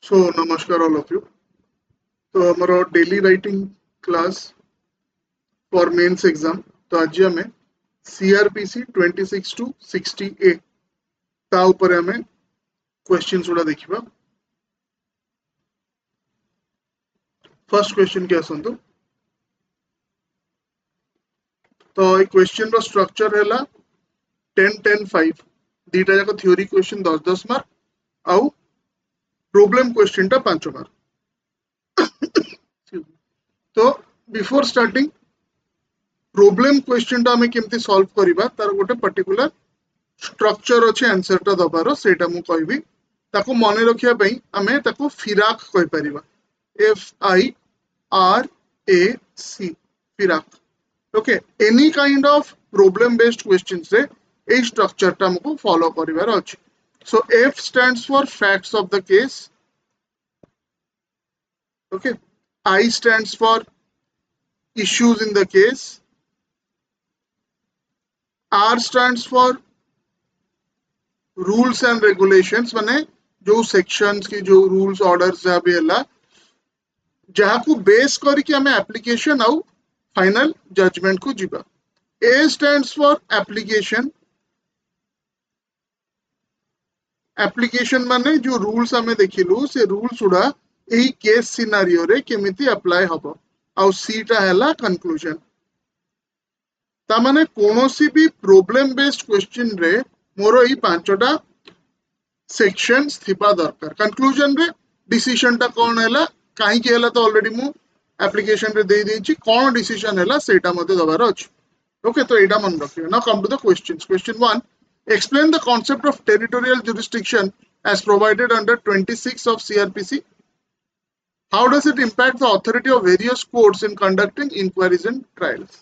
So, namaskar all of you. तो हमारा daily writing class for mains exam तो आज हमें सीआरपीसी 26 to 60A ता ऊपर हमें क्वेश्चंस गुड़ा देखिबा। फर्स्ट क्वेश्चन के आसंतु तो ए क्वेश्चन रो स्ट्रक्चर हैला 10 10 5 दीटा जाक थ्योरी क्वेश्चन 10 10 मार्क आउ प्रॉब्लम क्वेश्चन टा 5 मार्क। तो बिफोर स्टार्टिंग प्रॉब्लम क्वेश्चन टा हमें केमती सॉल्व करिबा तार गोटे पर्टिकुलर स्ट्रक्चर अच्छे आंसर टा दबार सेटा मु कहबी ताको मने रखिया पई हमें ताको फिराक कहि परिबा FIRAC फिराक। Okay any kind of problem based questions रे ए स्ट्रक्चर टा हमको फॉलो करिवार अछि। सो F stands for facts of the case. Okay I stands for issues in the case, R stands for rules and regulations माने जो sections की जो rules orders जहाँ भी है जहाँ को बेस करी कि हमें application आउ final judgment को जीवा। A stands for application। application माने जो rules हमें देखिलु से rules उड़ा यही case scenario रे केमिति apply हबो आउ C टा हैला conclusion। तामाने कोनोसी भी प्रॉब्लम बेस्ड क्वेश्चन रे मोर ई पांचटा सेक्शंस थिबा दरकार। कंक्लूजन रे डिसीजन टा कोन हैला काहे की हैला तो ऑलरेडी मु एप्लीकेशन रे दे देछि कोन डिसीजन हैला सेटा मते दबार अछि। ओके तो एटा मन रखियो। Now come to the questions. Question 1 explain the concept of territorial jurisdiction as provided under 26 of CRPC. How does it impact the authority of various courts in conducting inquiries and trials?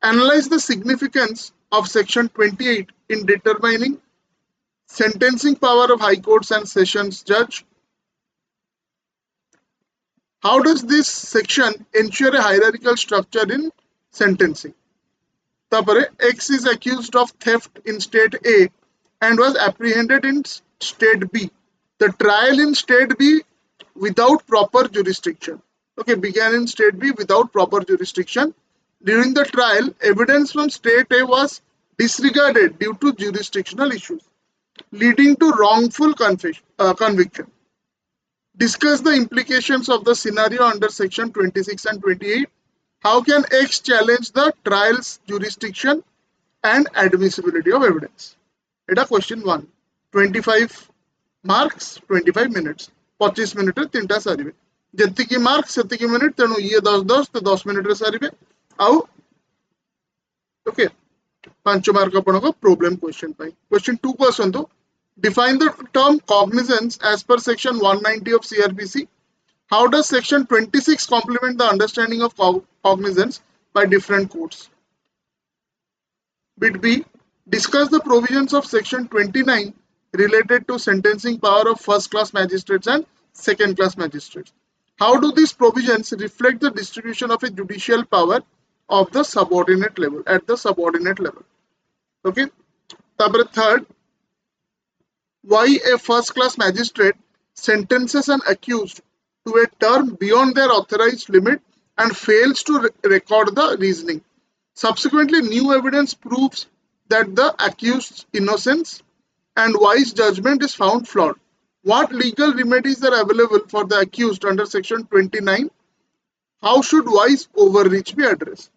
Analyze the significance of section 28 in determining sentencing power of high courts and sessions judge. How does this section ensure a hierarchical structure in sentencing? Tapare X is accused of theft in state A and was apprehended in state B. The trial in state B without proper jurisdiction. Okay, began in state B without proper jurisdiction. During the trial, evidence from state A was disregarded due to jurisdictional issues, leading to wrongful conviction. Discuss the implications of the scenario under section 26 and 28. How can X challenge the trial's jurisdiction and admissibility of evidence? Eta question 1. 25 marks, 25 minutes. 25 minute रे तीनटा सारिबे जति की mark सेति की minute तेनु ये 10 10 तो 10 minute रे सारिबे आउ ओके 5 मार्क आपनको प्रॉब्लम क्वेश्चन पाई। क्वेश्चन 2 को आसंतो define the term cognizance as per section 190 of CRPC. How does section 26 complement the understanding of cognizance by different courts? Bit B, discuss the provisions of section 29 related to sentencing power of first class magistrates and second class magistrates. How do these provisions reflect the distribution of a judicial power of the subordinate level at the subordinate level? Okay. Third, why a first class magistrate sentences an accused to a term beyond their authorized limit and fails to record the reasoning. Subsequently, new evidence proves that the accused's innocence and Y's judgment is found flawed. What legal remedies are available for the accused under section 29? How should Y's overreach be addressed?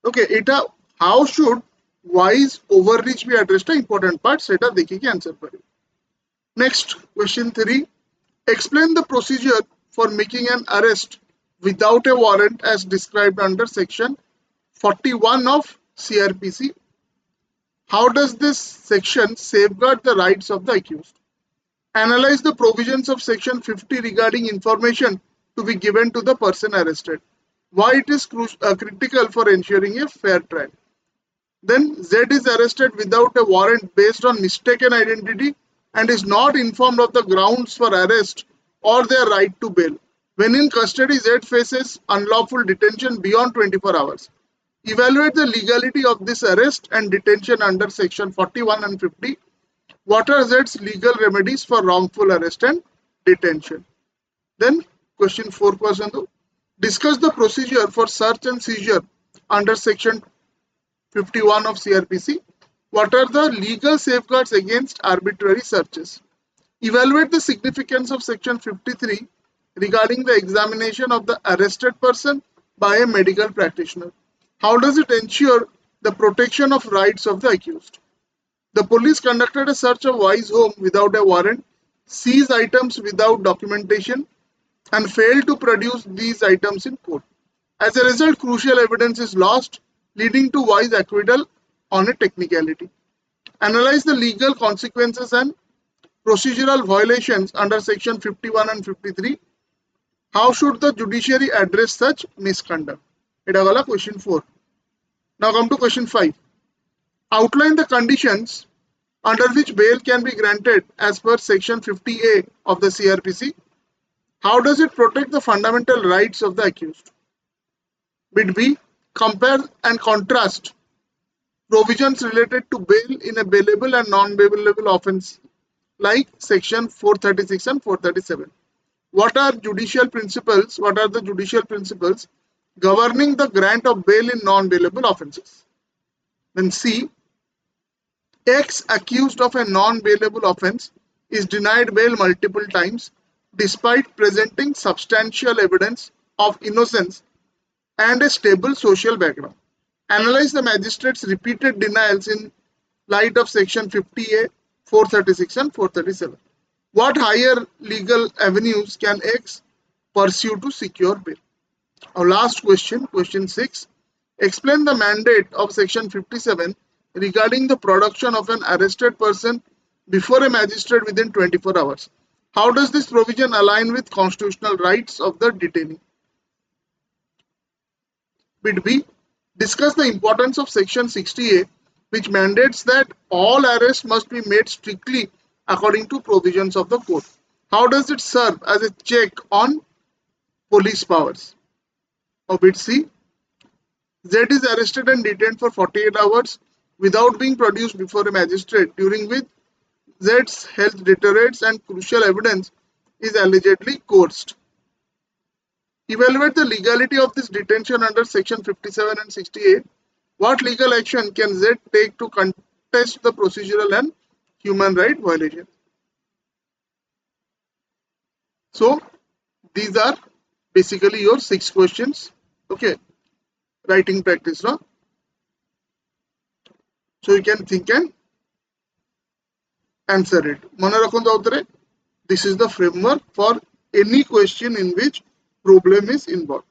Okay, eta how should Y's overreach be addressed? Important part. Seta dekhi ki answer kare. Next, question 3. Explain the procedure for making an arrest without a warrant as described under section 41 of CRPC. How does this section safeguard the rights of the accused? Analyze the provisions of section 50 regarding information to be given to the person arrested. Why it is critical for ensuring a fair trial. Then Z is arrested without a warrant based on mistaken identity and is not informed of the grounds for arrest or their right to bail. When in custody, Z faces unlawful detention beyond 24 hours. Evaluate the legality of this arrest and detention under section 41 and 50. What are Z's legal remedies for wrongful arrest and detention? Then question 4 को आसंतु. Discuss the procedure for search and seizure under section 51 of CRPC. What are the legal safeguards against arbitrary searches? Evaluate the significance of section 53 regarding the examination of the arrested person by a medical practitioner. How does it ensure the protection of rights of the accused? The police conducted a search of Y's home without a warrant, seized items without documentation, and failed to produce these items in court. As a result, crucial evidence is lost, leading to Y's acquittal on a technicality. Analyze the legal consequences and procedural violations under section 51 and 53. How should the judiciary address such misconduct? Eta gala question 4. Now come to question 5. Outline the conditions under which bail can be granted as per section 50A of the CRPC. How does it protect the fundamental rights of the accused? Bit B. Compare and contrast provisions related to bail in a bailable and non-bailable offence like section 436 and 437. What are the judicial principles governing the grant of bail in non-bailable offences? Then C. X accused of a non-bailable offence is denied bail multiple times despite presenting substantial evidence of innocence and a stable social background. Analyze the magistrate's repeated denials in light of section 50A, 436 and 437. What higher legal avenues can X pursue to secure bail? Our last question, question 6. Explain the mandate of section 57 regarding the production of an arrested person before a magistrate within 24 hours. How does this provision align with constitutional rights of the detainee? Bit B. Discuss the importance of section 60A, which mandates that all arrests must be made strictly according to provisions of the code. How does it serve as a check on police powers? Or bit C. Z is arrested and detained for 48 hours without being produced before a magistrate, during which Z's health deteriorates and crucial evidence is allegedly coerced. Evaluate the legality of this detention under section 57 and 68. What legal action can Z take to contest the procedural and human right violation? So these are basically your 6 questions. Okay, writing practice, no? So you can think and answer it. Mane rakhantu autare, this is the framework for any question in which problem is involved.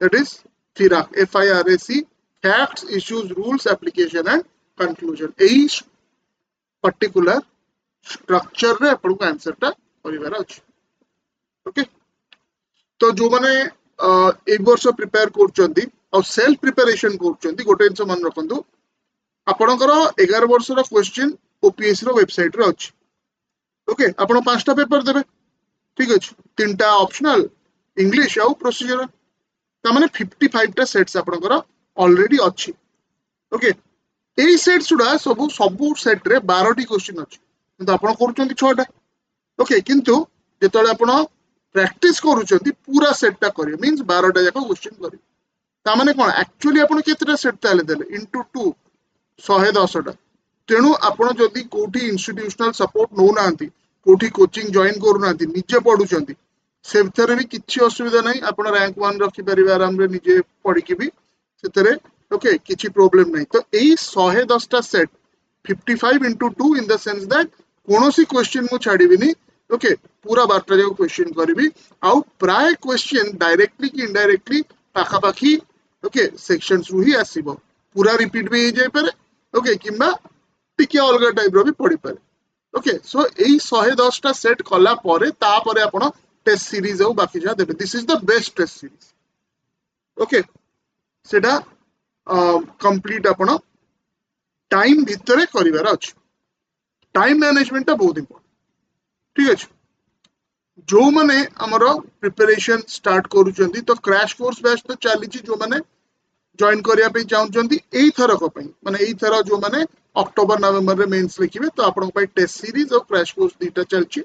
That is FIRAC, F-I-R-A-C, facts, issues, rules, application and conclusion. Each particular structure रे अपन को answer टा करिवार अछि. Okay, तो जो माने एक वर्ष prepare करचंदी और सेल्फ प्रिपरेशन करचंदी गोटे जिंस मन रखंतु आपनकर 11 वर्ष रो क्वेश्चन ओपीएस रो वेबसाइट रे अछि. ओके, आपण 5टा पेपर देबे, ठीक अछि, 3टा ऑप्शनल, इंग्लिश और प्रोसीजरल, ता माने 55 टा सेट्स आपनकर ऑलरेडी अछि. ओके, एई सेट्स सुडा सब सेट रे 12 टी क्वेश्चन अछि, किंतु आपण करूचंदी 6टा. ओके, किंतु जेतले आपण प्रैक्टिस करूचंदी पूरा सेटटा करियो मींस 12 टा जाको क्वेश्चन करियो. ता माने कोन एक्चुअली आपण केतेटा सेट ताले देले इनटू 2 110 टा. तेणु आपण जदि कोठी इंस्टीट्यूशनल सपोर्ट नो नांती, कोठी कोचिंग जॉइन करू नांती, निजे पढुचंदी, सेथरे भी किछि असुविधा नाही. आपण रैंक 1 रखि परिबा आराम रे निजे पढि कि भी सेथरे ओके किछि प्रॉब्लम नाही. तो एई 110 टा set 55 into 2 in the sense that कोनोसी क्वेश्चन मु छाड़ीबिनी. ओके, पूरा 12 जो क्वेश्चन करिवि आउ प्राय क्वेश्चन डायरेक्टली कि इनडायरेक्टली पाखा पाखी ओके सेक्शंस रु ही आसीबो. पूरा रिपीट भी जाय पारे. ओके, किंबा टिके अलग टाइप रो भी पड़ी पारे. ओके, सो एई 110 टा सेट कला परे ता परे आपण टेस्ट सीरीज और बाकी जा देबे. This is the best test series. Okay, सेटा कंप्लीट आपण टाइम भितरे करिवार अछि. टाइम मैनेजमेंट ता बहुत इंपोर्टेंट. ठीक अछि, जो माने हमरो प्रिपरेशन स्टार्ट करूचंदी तो क्रैश कोर्स बैच तो चली छी. जो माने जॉइन करिया पे चाहउचंदी एई थर को पई माने एई थर जो माने अक्टोबर नवंबर रे मेंस लिखिबे तो आपण पई टेस्ट सीरीज और क्रैश कोर्स दीटा चलची.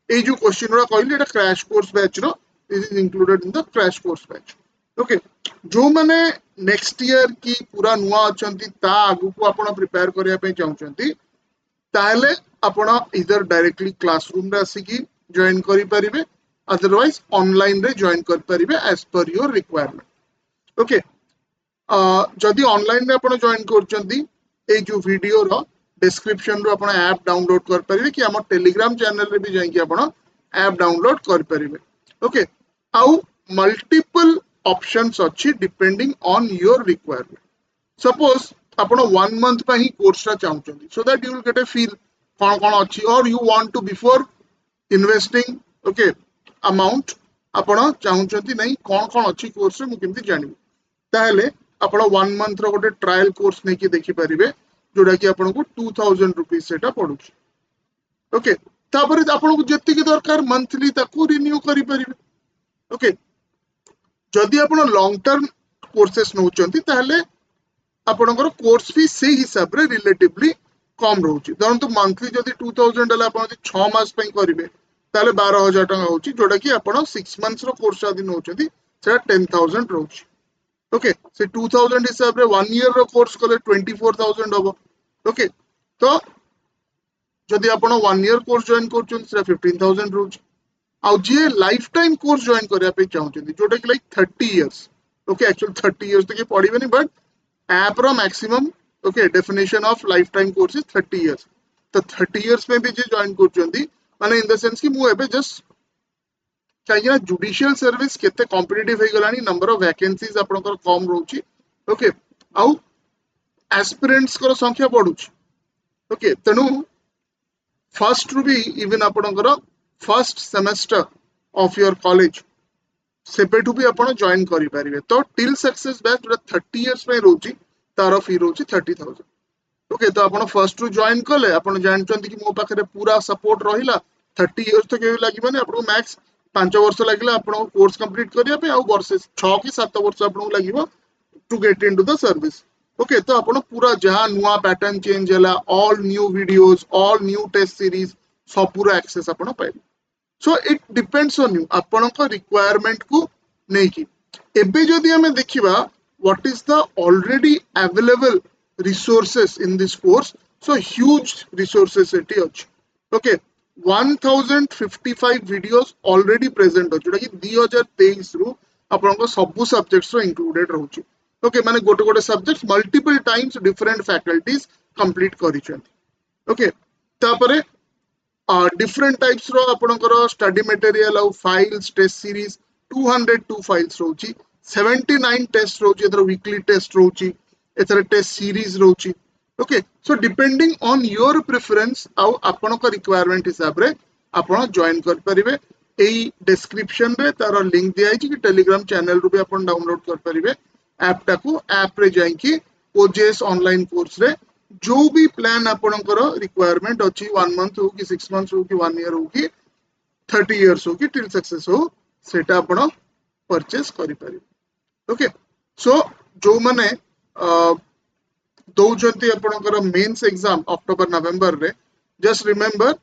एई जो क्वेश्चन रा कहली एटा क्रैश कोर्स बैच रो this is included in the crash course batch. Okay, जो माने next year की पूरा नुआ अछंती ता आगु को आपण प्रिपेयर करिया पे चाहउचंती ताहले आपण इधर डायरेक्टली क्लासरूम रे आसी की जॉइन करि परिबे, अदरवाइज ऑनलाइन रे जॉइन कर परिबे as per your requirement. Okay, जदि ऑनलाइन रे आपण जॉइन करचंती ए जो वीडियो रो डिस्क्रिप्शन रो आपण ऐप डाउनलोड कर परिबे कि हमर टेलीग्राम चैनल रे भी जाई कि आपण ऐप डाउनलोड कर परिबे। ओके, आउ मल्टीपल ऑप्शंस अछि depending on your requirement. Suppose आपण 1 मंथ पा ही कोर्स रा चाहउचंती so that you will get a feel कोन कोन अछि, or you want to before investing okay amount आपण चाहउचंती नहीं कोन कोन अछि कोर्स रे मु केमति जानिबी, ताहले आपण 1 मंथ रो गोटे ट्रायल कोर्स नै कि देखि परिबे जोडा कि आपण को 2000 रुपीस सेटा पडुछि। ओके, तापर आपण को जति के दरकार मंथली ताकू रिन्यू करि परिबे। ओके, जदि आपण लॉन्ग टर्म कोर्सेस नउचंती ताहले आपणकर कोर्स फी से हिसाब रे रिलेटिवली कम रहउछि। धरंतु मंथली जदि 2000 हला आपण 6 मास पई करिवे ताले 12000 टका होछि, जोडा कि आपण 6 मंथ्स रो कोर्स जदि नउचंती सेटा 10000 रहउछि। ओके, से 2000 हिसाब रे 1 ईयर रो कोर्स कले 24000 होबो। ओके, तो जदि आपण 1 ईयर कोर्स जॉइन करछन सेटा 15000 रहउछि। आउ जे लाइफ टाइम कोर्स जॉइन करिया पे चाहउछन जोटा कि like 30 years. Okay, actually 30 years तक पढिबेनी, बट ऐप रो maximum okay definition of life time course is 30 years. तो 30 इयर्स में भी जे जॉइन करछंती माने इन द सेंस कि मु एबे जस्ट चाहिए जुडिशियल सर्विस केते कॉम्पिटिटिव हे गलानी, नंबर ऑफ वैकेंसीज आपनकर कम रहउची। ओके, आउ एस्पिरेंट्स को संख्या बढ़ुची। ओके, तनु फर्स्ट रु भी इवन आपनकर first semester of your college सेपेठू भी आपण जॉइन करि परिबे। तो टिल सक्सेस बैच जो 30 इयर्स में रहउची तार फी रहउची 30000। ओके, तो आपण फर्स्ट रु जॉइन कले आपण जानचंती कि मो पाखरे पूरा सपोर्ट रहिला 30 इयर्स तो केबे लागिबनी, आपण मैक्स 5 वर्ष लागिला आपण कोर्स कंप्लीट करिया पे, आउ वर्ष 6 की 7 वर्ष आपण लागिबो to get into the service. Okay, तो आपण पूरा जहां नुआ पैटर्न चेंज हला, all new videos, all new test series सब पूरा एक्सेस आपण पाइबे। So it depends on you आपण को रिक्वायरमेंट को नहीं की। एबे जदि हमें देखिबा what is the already available resources in this course, so huge resources एटी अछि। ओके, 1055 वीडियोस ऑलरेडी प्रेजेंट अछि, जोटा कि 2023 रु आपण को सब सब्जेक्ट्स रो इंक्लूडेड रहउछि। ओके, माने गोटे गोटे subjects multiple times different faculties complete करिसेंती। ओके, तापरे डिफरेंट टाइप्स रो आपनकर स्टडी मटेरियल और फाइल्स टेस्ट सीरीज 202 फाइल्स रहउछि, 79 टेस्ट रहउछि, एथर वीकली टेस्ट रहउछि, एथर टेस्ट सीरीज रहउछि। Okay, so depending on your preference आउ आपनकर रिक्वायरमेंट हिसाब रे आपण जॉइन कर परिबे। एई डिस्क्रिप्शन रे तार लिंक दिया कि टेलीग्राम चैनल रु भी आपण डाउनलोड कर परिबे ऐप टाकू। ऐप रे जाई कि ओजेएस ऑनलाइन कोर्स रे जो भी प्लान आपनकर रिक्वायरमेंट अछि 1 मंथ हो कि 6 मंथ्स हो कि 1 ईयर हो कि 30 इयर्स हो कि टिल सक्सेस हो, सेटा आपण परचेस करि परिबे। ओके, सो जो माने दौचंती आपनकर मेंस एग्जाम अक्टोबर नवंबर रे, जस्ट रिमेंबर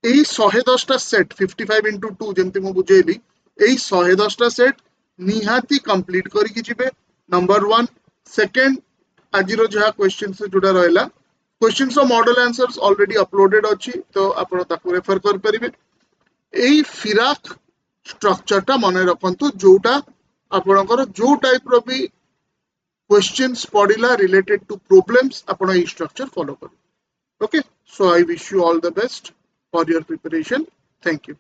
एई 110 टा सेट 55 into 2 जेमति मु बुझेली, एई 110 टा सेट निहाती कंप्लीट करि कि जिबे। नंबर 1। सेकंड, आज रो जहा क्वेश्चन से जुड़ा रहला, questions of model answers already uploaded अछि, तो आपण ताकू रेफर कर परिबे। एई फिराक स्ट्रक्चर टा मने रखंतु, जोटा आपनकर जो टाइप रो भी क्वेश्चंस पडिला रिलेटेड टू प्रॉब्लम्स आपण एई स्ट्रक्चर फॉलो कर। Okay, so I wish you all the best for your preparation. Thank you.